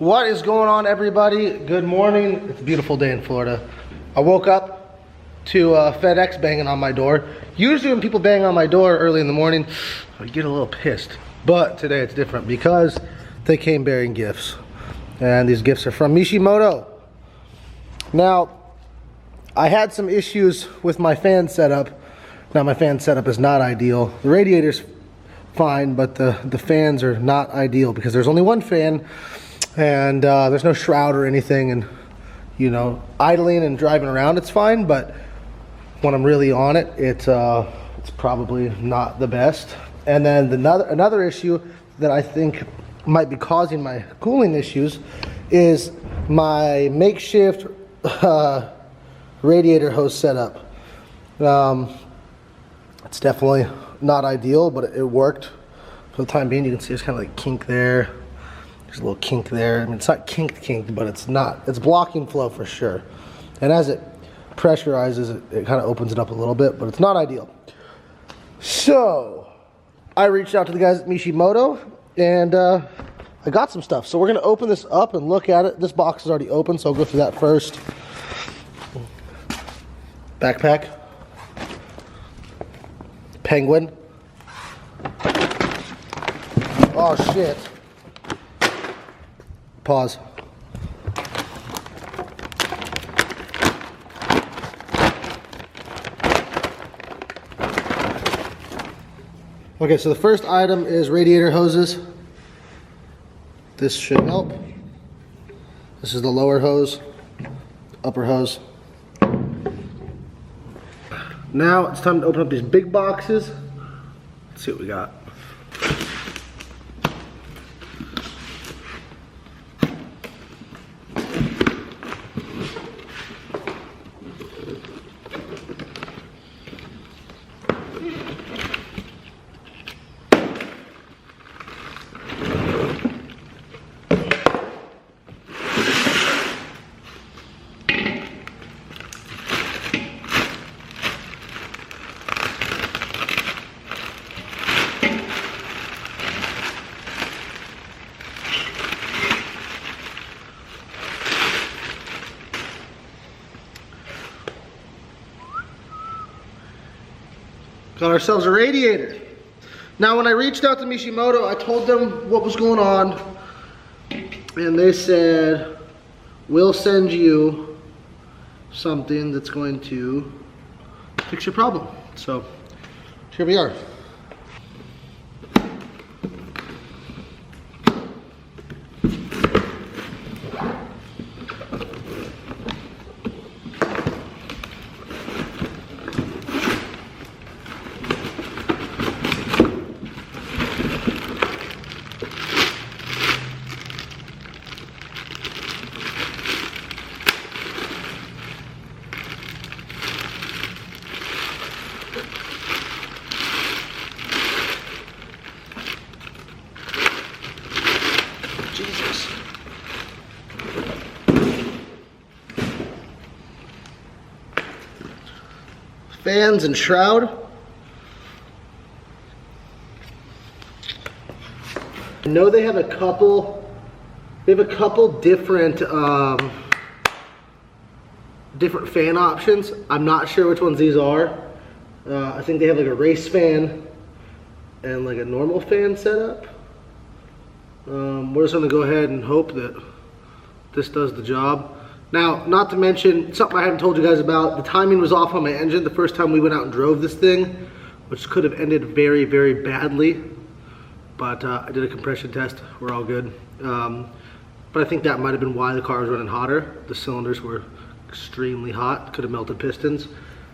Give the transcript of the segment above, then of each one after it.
What is going on, everybody? Good morning. It's a beautiful day in Florida. I woke up to FedEx banging on my door. Usually when people bang on my door early in the morning, I get a little pissed. But today it's different because they came bearing gifts. And these gifts are from Mishimoto. Now, I had some issues with my fan setup. Now, my fan setup is not ideal. The radiator's fine, but the fans are not ideal because there's only one fan. And there's no shroud or anything, and you know, idling and driving around it's fine, but when I'm really on it, it's probably not the best. And then another issue that I think might be causing my cooling issues is my makeshift radiator hose setup. It's definitely not ideal, but it worked for the time being. You can see there's kind of like kink there. There's a little kink there. I mean, it's not kinked, but it's blocking flow for sure. And as it pressurizes, it kind of opens it up a little bit, but it's not ideal. So, I reached out to the guys at Mishimoto, and I got some stuff. So we're gonna open this up and look at it. This box is already open, so I'll go through that first. Backpack. Penguin. Oh shit. Pause. Okay, so the first item is radiator hoses. This should help. This is the lower hose, upper hose. Now it's time to open up these big boxes. Let's see what we got. Got ourselves a radiator. Now, when I reached out to Mishimoto, I told them what was going on, and they said, we'll send you something that's going to fix your problem. So, here we are. Jesus. Fans and shroud. I know they have a couple different different fan options. I'm not sure which ones these are. I think they have like a race fan and like a normal fan setup. We're just gonna go ahead and hope that this does the job. Now, not to mention, something I haven't told you guys about, the timing was off on my engine the first time we went out and drove this thing, which could have ended very, very badly. But I did a compression test, we're all good. But I think that might have been why the car was running hotter. The cylinders were extremely hot, could have melted pistons.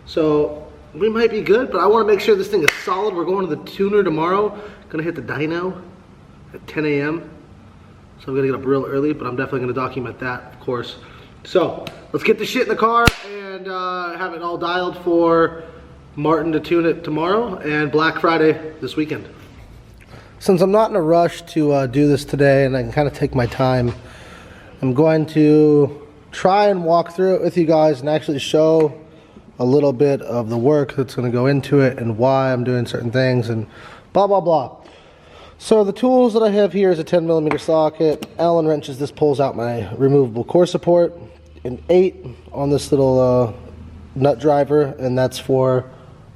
So we might be good, but I wanna make sure this thing is solid. We're going to the tuner tomorrow, gonna hit the dyno at 10 a.m. So I'm gonna get up real early, but I'm definitely gonna document that, of course. So let's get the shit in the car and have it all dialed for Martin to tune it tomorrow and Black Friday this weekend. Since I'm not in a rush to do this today and I can kind of take my time, I'm going to try and walk through it with you guys and actually show a little bit of the work that's going to go into it and why I'm doing certain things and blah, blah, blah. So the tools that I have here is a 10mm socket, Allen wrenches. This pulls out my removable core support, an 8 on this little nut driver, and that's for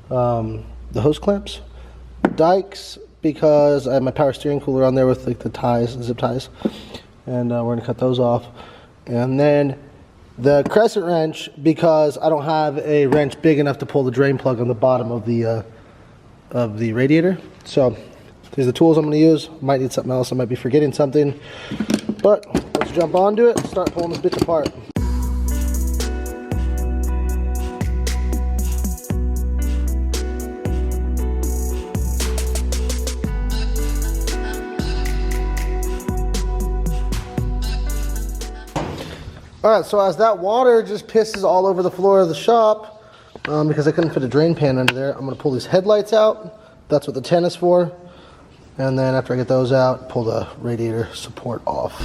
the hose clamps. Dikes, because I have my power steering cooler on there with like the ties, zip ties, and we're gonna cut those off. And then the crescent wrench, because I don't have a wrench big enough to pull the drain plug on the bottom of the radiator. So these are the tools I'm going to use. Might need something else. I might be forgetting something. But let's jump onto it and start pulling this bitch apart. Alright, so as that water just pisses all over the floor of the shop, because I couldn't fit a drain pan under there, I'm going to pull these headlights out. That's what the 10 is for. And then after I get those out, pull the radiator support off.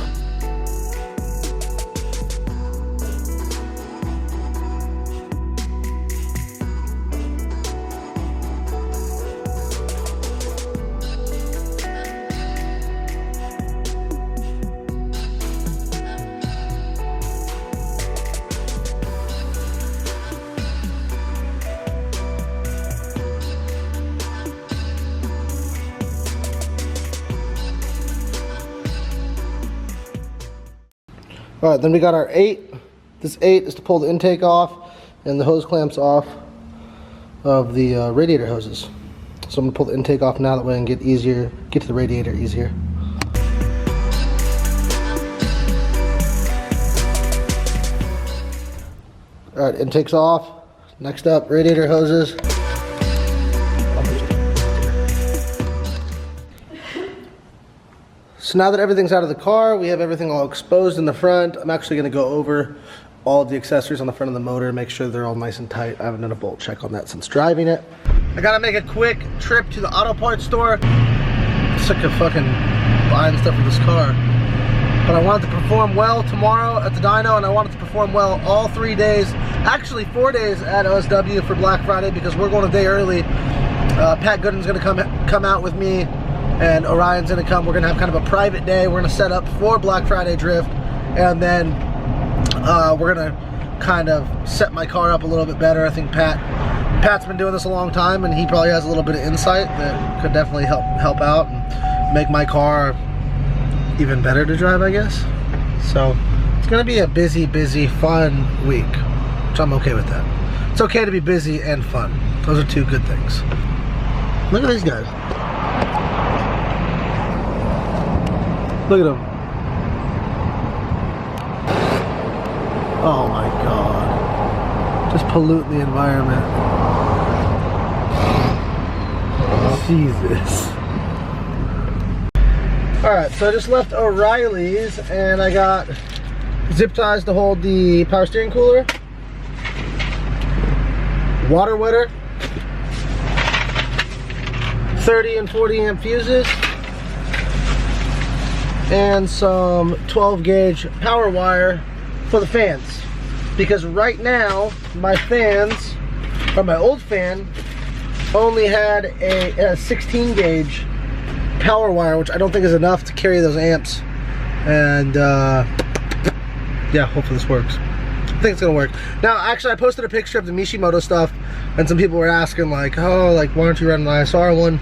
Alright, then we got our 8. This 8 is to pull the intake off and the hose clamps off of the radiator hoses. So I'm going to pull the intake off now, that way I can get to the radiator easier. Alright, intake's off. Next up, radiator hoses. So now that everything's out of the car, we have everything all exposed in the front. I'm actually going to go over all of the accessories on the front of the motor, make sure they're all nice and tight. I haven't done a bolt check on that since driving it. I got to make a quick trip to the auto parts store. I'm sick of fucking buying stuff for this car. But I want it to perform well tomorrow at the dyno, and I want it to perform well all 3 days, actually 4 days at OSW for Black Friday, because we're going a day early. Pat Gooden's going to come out with me, and Orion's gonna come. We're gonna have kind of a private day. We're gonna set up for Black Friday drift, and then we're gonna kind of set my car up a little bit better. I think Pat's been doing this a long time, and he probably has a little bit of insight that could definitely help out and make my car even better to drive, I guess. So it's gonna be a busy, fun week, which I'm okay with that. It's okay to be busy and fun. Those are two good things. Look at these guys. Look at them. Oh my God. Just polluting the environment. Jesus. Alright, so I just left O'Reilly's and I got zip ties to hold the power steering cooler, water wetter, 30 and 40 amp fuses, and some 12 gauge power wire for the fans, because right now my fans, or my old fan, only had a 16 gauge power wire, which I don't think is enough to carry those amps. And yeah, hopefully this works. I think it's gonna work. Now, actually, I posted a picture of the Mishimoto stuff, and some people were asking like, oh, like, why aren't you running an ISR one?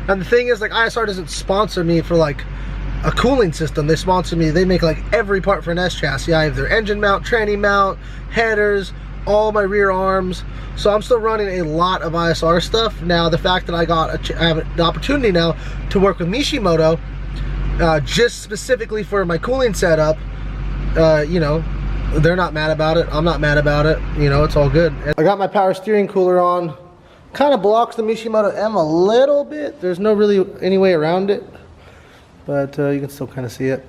And the thing is, like, ISR doesn't sponsor me for like a cooling system. They sponsor me, they make like every part for an S chassis. I have their engine mount, tranny mount, headers, all my rear arms. So I'm still running a lot of ISR stuff. Now, the fact that I have the opportunity now to work with Mishimoto, just specifically for my cooling setup, you know, they're not mad about it. I'm not mad about it. You know, it's all good. I got my power steering cooler on. Kind of blocks the Mishimoto M a little bit. There's no really any way around it, but you can still kind of see it.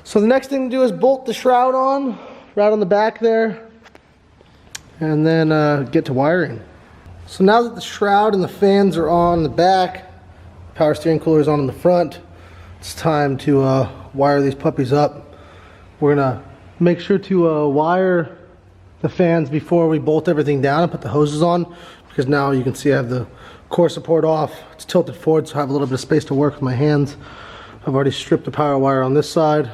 So the next thing to do is bolt the shroud on, right on the back there, and then get to wiring. So now that the shroud and the fans are on the back, power steering cooler is on in the front, it's time to wire these puppies up. We're gonna make sure to wire the fans before we bolt everything down and put the hoses on, because now you can see I have the core support off. It's tilted forward, so I have a little bit of space to work with my hands. I've already stripped the power wire on this side.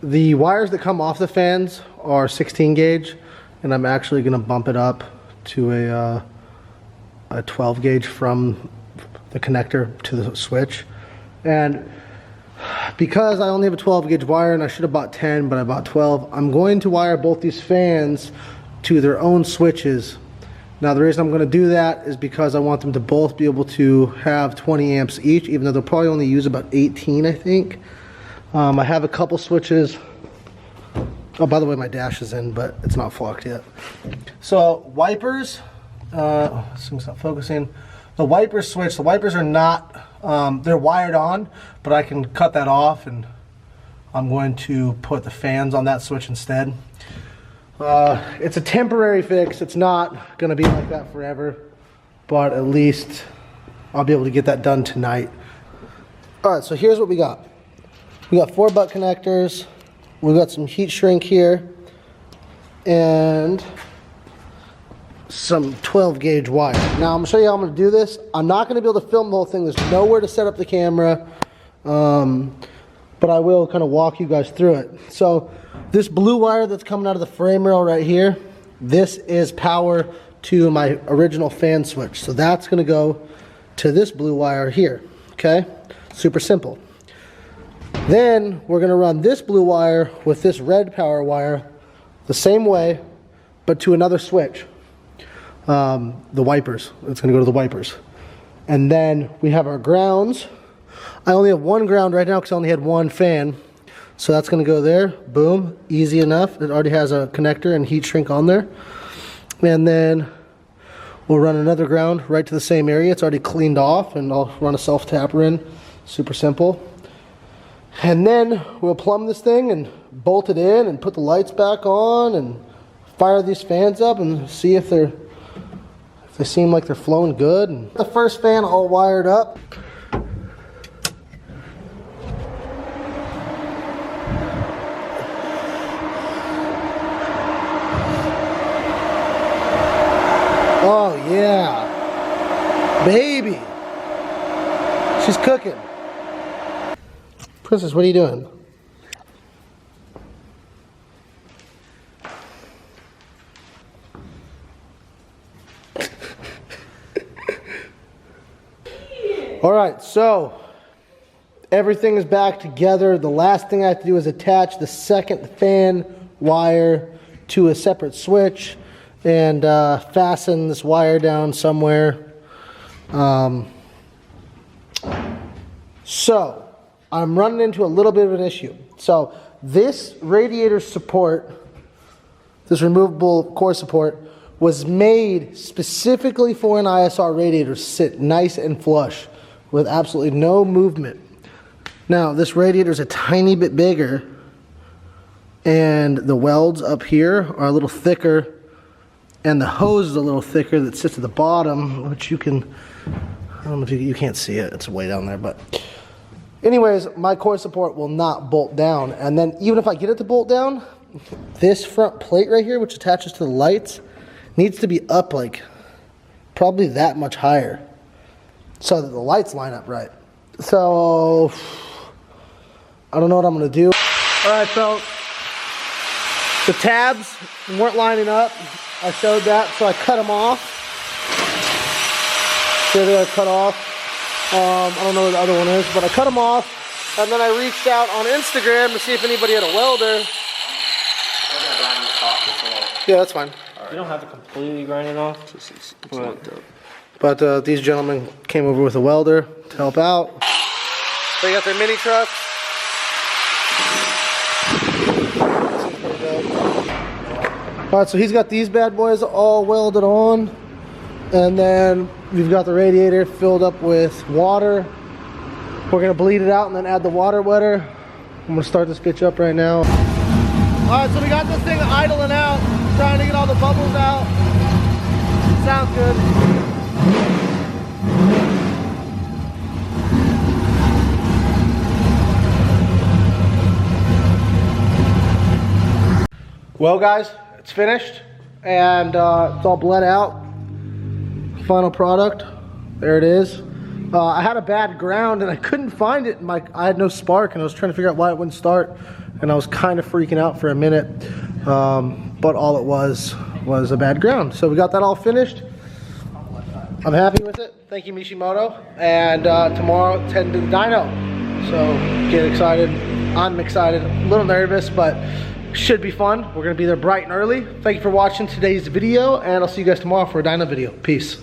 The wires that come off the fans are 16 gauge, and I'm actually going to bump it up to a 12 gauge from the connector to the switch. And because I only have a 12 gauge wire, and I should have bought 10, but I bought 12, I'm going to wire both these fans to their own switches. Now the reason I'm going to do that is because I want them to both be able to have 20 amps each, even though they'll probably only use about 18, I think. I have a couple switches. Oh, by the way, my dash is in, but it's not flocked yet. So wipers, this thing's not focusing. The wiper switch, the wipers are not, they're wired on, but I can cut that off, and I'm going to put the fans on that switch instead. It's a temporary fix. It's not going to be like that forever, but at least I'll be able to get that done tonight. All right, so here's what we got. We got 4 butt connectors. We've got some heat shrink here and some 12 gauge wire. Now I'm gonna show you how I'm gonna do this. I'm not gonna be able to film the whole thing. There's nowhere to set up the camera, but I will kind of walk you guys through it. So this blue wire that's coming out of the frame rail right here, this is power to my original fan switch. So that's gonna go to this blue wire here, okay? Super simple. Then we're going to run this blue wire with this red power wire the same way, but to another switch. The wipers. It's going to go to the wipers. And then we have our grounds. I only have one ground right now because I only had one fan. So that's going to go there. Boom. Easy enough. It already has a connector and heat shrink on there. And then we'll run another ground right to the same area. It's already cleaned off, and I'll run a self-tapper in. Super simple. And then we'll plumb this thing and bolt it in and put the lights back on and fire these fans up and see if they seem like they're flowing good. And the first fan all wired up. Oh yeah, baby, she's cooking. Princess, what are you doing? All right, so everything is back together. The last thing I have to do is attach the second fan wire to a separate switch and fasten this wire down somewhere. So I'm running into a little bit of an issue. So this radiator support, this removable core support, was made specifically for an ISR radiator to sit nice and flush with absolutely no movement. Now this radiator is a tiny bit bigger, and the welds up here are a little thicker, and the hose is a little thicker that sits at the bottom, which you can, I don't know if you can't see it, it's way down there, but anyways, my core support will not bolt down. And then even if I get it to bolt down, this front plate right here, which attaches to the lights, needs to be up like probably that much higher so that the lights line up right. So I don't know what I'm gonna do. All right, so the tabs weren't lining up. I showed that, so I cut them off. Here they are cut off. I don't know where the other one is, but I cut them off, and then I reached out on Instagram to see if anybody had a welder. Yeah, that's fine. You don't have to completely grind it off. But these gentlemen came over with a welder to help out. They got their mini truck. All right, so he's got these bad boys all welded on. And then we've got the radiator filled up with water. We're gonna bleed it out and then add the water wetter. I'm gonna start this bitch up right now. All right, so we got this thing idling out, trying to get all the bubbles out. Sounds good. Well guys, it's finished, and it's all bled out. final product. There it is. I had a bad ground and I couldn't find it. I had no spark and I was trying to figure out why it wouldn't start. And I was kind of freaking out for a minute. But all it was a bad ground. So we got that all finished. I'm happy with it. Thank you, Mishimoto. And tomorrow, 10 to the dyno. So get excited. I'm excited. A little nervous, but should be fun. We're going to be there bright and early. Thank you for watching today's video, and I'll see you guys tomorrow for a dyno video. Peace.